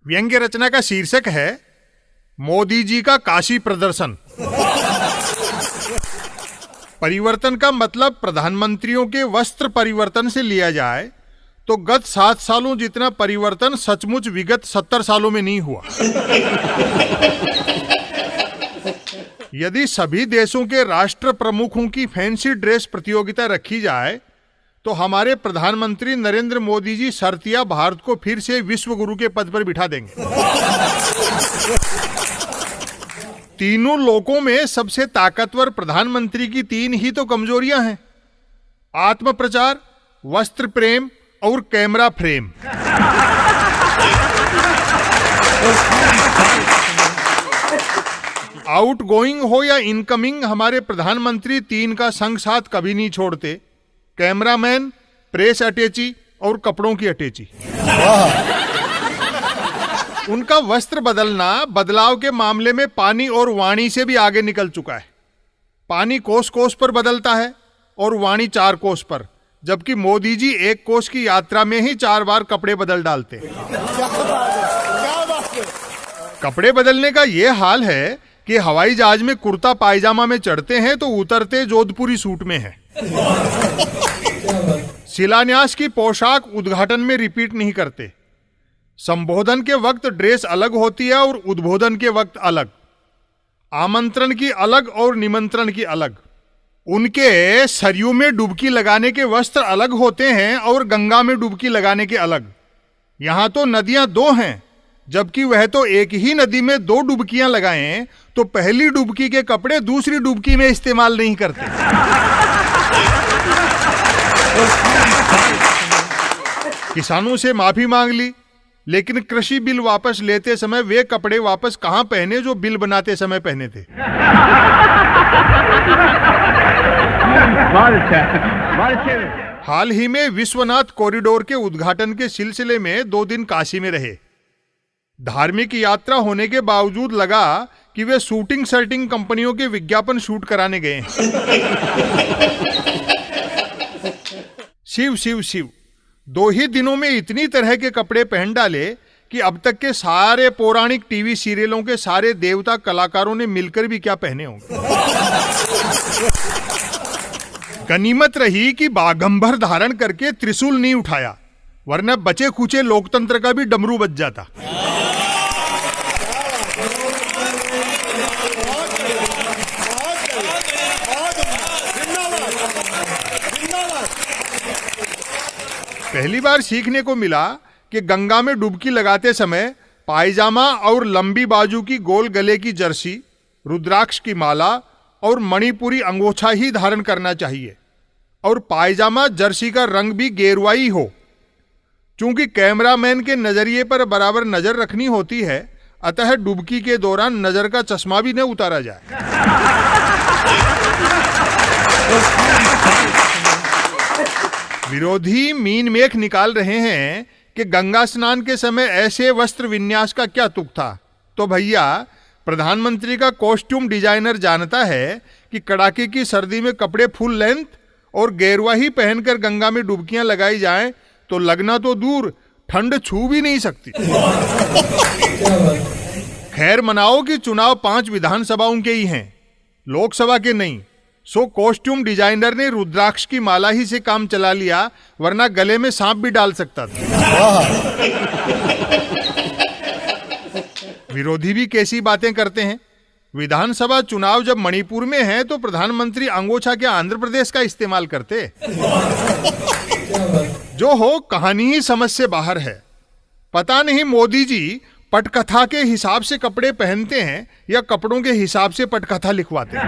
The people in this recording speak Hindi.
व्यंग्य रचना का शीर्षक है मोदी जी का काशी प्रदर्शन। परिवर्तन का मतलब प्रधानमंत्रियों के वस्त्र परिवर्तन से लिया जाए तो गत 7 सालों जितना परिवर्तन सचमुच विगत 70 सालों में नहीं हुआ। यदि सभी देशों के राष्ट्र प्रमुखों की फैंसी ड्रेस प्रतियोगिता रखी जाए तो हमारे प्रधानमंत्री नरेंद्र मोदी जी शर्तिया भारत को फिर से विश्व गुरु के पद पर बिठा देंगे। तीनों लोकों में सबसे ताकतवर प्रधानमंत्री की 3 ही तो कमजोरियां हैं: आत्म प्रचार, वस्त्र प्रेम और कैमरा फ्रेम। आउट गोइंग हो या इनकमिंग, हमारे प्रधानमंत्री 3 का संग साथ कभी नहीं छोड़ते: कैमरामैन, प्रेस अटैची और कपड़ों की अटैची। उनका वस्त्र बदलना बदलाव के मामले में पानी और वाणी से भी आगे निकल चुका है। पानी कोस कोस पर बदलता है और वाणी 4 कोस पर, जबकि मोदी जी 1 कोस की यात्रा में ही 4 बार कपड़े बदल डालते। कपड़े बदलने का यह हाल है कि हवाई जहाज में कुर्ता पायजामा में चढ़ते हैं तो उतरते जोधपुरी सूट में है। शिलान्यास की पोशाक उद्घाटन में रिपीट नहीं करते। संबोधन के वक्त ड्रेस अलग होती है और उद्बोधन के वक्त अलग। आमंत्रण की अलग और निमंत्रण की अलग। उनके सरयू में डुबकी लगाने के वस्त्र अलग होते हैं और गंगा में डुबकी लगाने के अलग। यहां तो नदियां 2 हैं, जबकि वह तो एक ही नदी में 2 डुबकियां लगाएं तो पहली डुबकी के कपड़े दूसरी डुबकी में इस्तेमाल नहीं करते। किसानों से माफी मांग ली, लेकिन कृषि बिल वापस लेते समय वे कपड़े वापस कहां पहने जो बिल बनाते समय पहने थे। हाल ही में विश्वनाथ कॉरिडोर के उद्घाटन के सिलसिले में 2 दिन काशी में रहे। धार्मिक यात्रा होने के बावजूद लगा कि वे शूटिंग शर्टिंग कंपनियों के विज्ञापन शूट कराने गए हैं। शिव शिव शिव, 2 ही दिनों में इतनी तरह के कपड़े पहन डाले कि अब तक के सारे पौराणिक टीवी सीरियलों के सारे देवता कलाकारों ने मिलकर भी क्या पहने होंगे। गनीमत रही कि बागंबर धारण करके त्रिशूल नहीं उठाया, वरना बचे खुचे लोकतंत्र का भी डमरू बज जाता। पहली बार सीखने को मिला कि गंगा में डुबकी लगाते समय पायजामा और लंबी बाजू की गोल गले की जर्सी, रुद्राक्ष की माला और मणिपुरी अंगोछा ही धारण करना चाहिए, और पायजामा जर्सी का रंग भी गेरुआई हो। चूंकि कैमरामैन के नजरिए पर बराबर नजर रखनी होती है, अतः डुबकी के दौरान नजर का चश्मा भी न उतारा जाए। विरोधी मीन मेख निकाल रहे हैं कि गंगा स्नान के समय ऐसे वस्त्र विन्यास का क्या तुक था। तो भैया, प्रधानमंत्री का कॉस्ट्यूम डिजाइनर जानता है कि कड़ाके की सर्दी में कपड़े फुल लेंथ और गेरुआ ही पहनकर गंगा में डुबकियां लगाई जाएं तो लगना तो दूर, ठंड छू भी नहीं सकती। खैर मनाओ कि चुनाव 5 विधानसभाओं के ही हैं, लोकसभा के नहीं। सो कॉस्ट्यूम डिजाइनर ने रुद्राक्ष की माला ही से काम चला लिया, वरना गले में सांप भी डाल सकता था। विरोधी भी कैसी बातें करते हैं। विधानसभा चुनाव जब मणिपुर में है तो प्रधानमंत्री अंगोछा क्या आंध्र प्रदेश का इस्तेमाल करते। जो हो, कहानी ही समझ से बाहर है। पता नहीं मोदी जी पटकथा के हिसाब से कपड़े पहनते हैं या कपड़ों के हिसाब से पटकथा लिखवाते हैं।